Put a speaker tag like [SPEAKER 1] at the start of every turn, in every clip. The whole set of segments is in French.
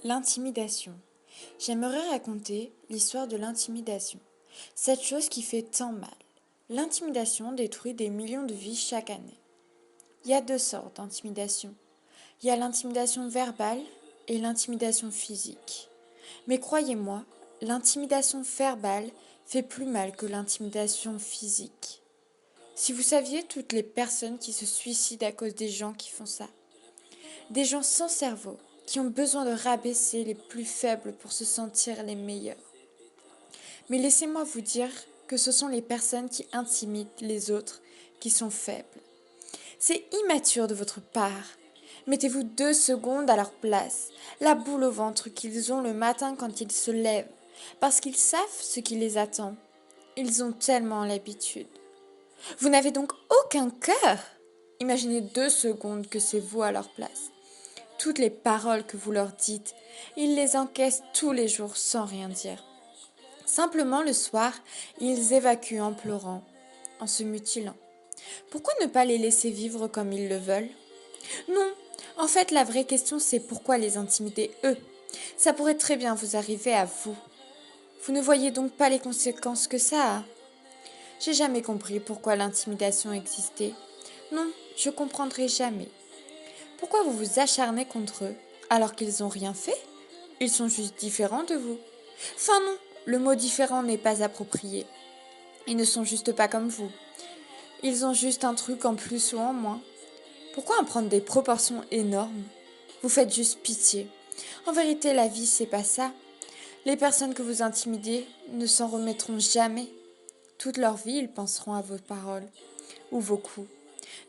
[SPEAKER 1] L'intimidation. J'aimerais raconter l'histoire de l'intimidation. Cette chose qui fait tant mal. L'intimidation détruit des millions de vies chaque année. Il y a deux sortes d'intimidation. Il y a l'intimidation verbale et l'intimidation physique. Mais croyez-moi, l'intimidation verbale fait plus mal que l'intimidation physique. Si vous saviez toutes les personnes qui se suicident à cause des gens qui font ça. Des gens sans cerveau, qui ont besoin de rabaisser les plus faibles pour se sentir les meilleurs. Mais laissez-moi vous dire que ce sont les personnes qui intimident les autres qui sont faibles. C'est immature de votre part. Mettez-vous 2 secondes à leur place, la boule au ventre qu'ils ont le matin quand ils se lèvent, parce qu'ils savent ce qui les attend. Ils ont tellement l'habitude. Vous n'avez donc aucun cœur. Imaginez 2 secondes que c'est vous à leur place. Toutes les paroles que vous leur dites, ils les encaissent tous les jours sans rien dire. Simplement le soir, ils évacuent en pleurant, en se mutilant. Pourquoi ne pas les laisser vivre comme ils le veulent? Non, en fait la vraie question c'est pourquoi les intimider eux? Ça pourrait très bien vous arriver à vous. Vous ne voyez donc pas les conséquences que ça a? J'ai jamais compris pourquoi l'intimidation existait. Non, je comprendrai jamais. Pourquoi vous vous acharnez contre eux alors qu'ils n'ont rien fait? Ils sont juste différents de vous. Enfin non, le mot différent n'est pas approprié. Ils ne sont juste pas comme vous. Ils ont juste un truc en plus ou en moins. Pourquoi en prendre des proportions énormes? Vous faites juste pitié. En vérité, la vie, c'est pas ça. Les personnes que vous intimidez ne s'en remettront jamais. Toute leur vie, ils penseront à vos paroles ou vos coups.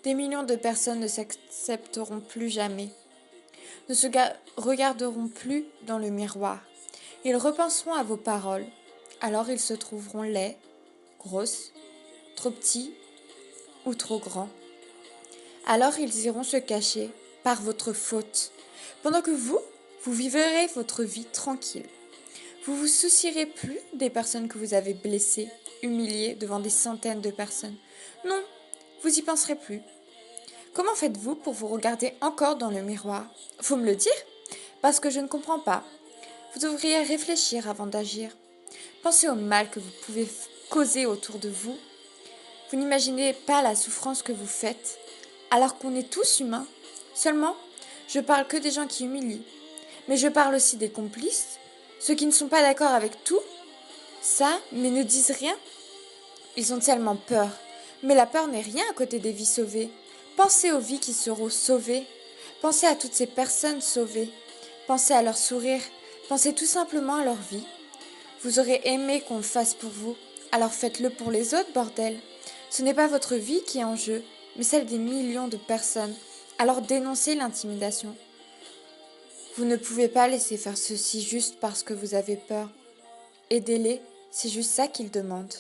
[SPEAKER 1] Des millions de personnes ne s'accepteront plus jamais, ne se regarderont plus dans le miroir. Ils repenseront à vos paroles. Alors ils se trouveront laids, grosses, trop petits ou trop grands. Alors ils iront se cacher par votre faute, pendant que vous vivrez votre vie tranquille. Vous vous soucierez plus des personnes que vous avez blessées, humiliées devant des centaines de personnes. Non, vous y penserez plus. Comment faites-vous pour vous regarder encore dans le miroir? Faut me le dire? Parce que je ne comprends pas. Vous devriez réfléchir avant d'agir. Pensez au mal que vous pouvez causer autour de vous. Vous n'imaginez pas la souffrance que vous faites, alors qu'on est tous humains. Seulement, je parle que des gens qui humilient. Mais je parle aussi des complices, ceux qui ne sont pas d'accord avec tout, ça, mais ne disent rien. Ils ont tellement peur. Mais la peur n'est rien à côté des vies sauvées. Pensez aux vies qui seront sauvées. Pensez à toutes ces personnes sauvées. Pensez à leur sourire. Pensez tout simplement à leur vie. Vous aurez aimé qu'on le fasse pour vous. Alors faites-le pour les autres, bordel. Ce n'est pas votre vie qui est en jeu, mais celle des millions de personnes. Alors dénoncez l'intimidation. Vous ne pouvez pas laisser faire ceci juste parce que vous avez peur. Aidez-les, c'est juste ça qu'ils demandent.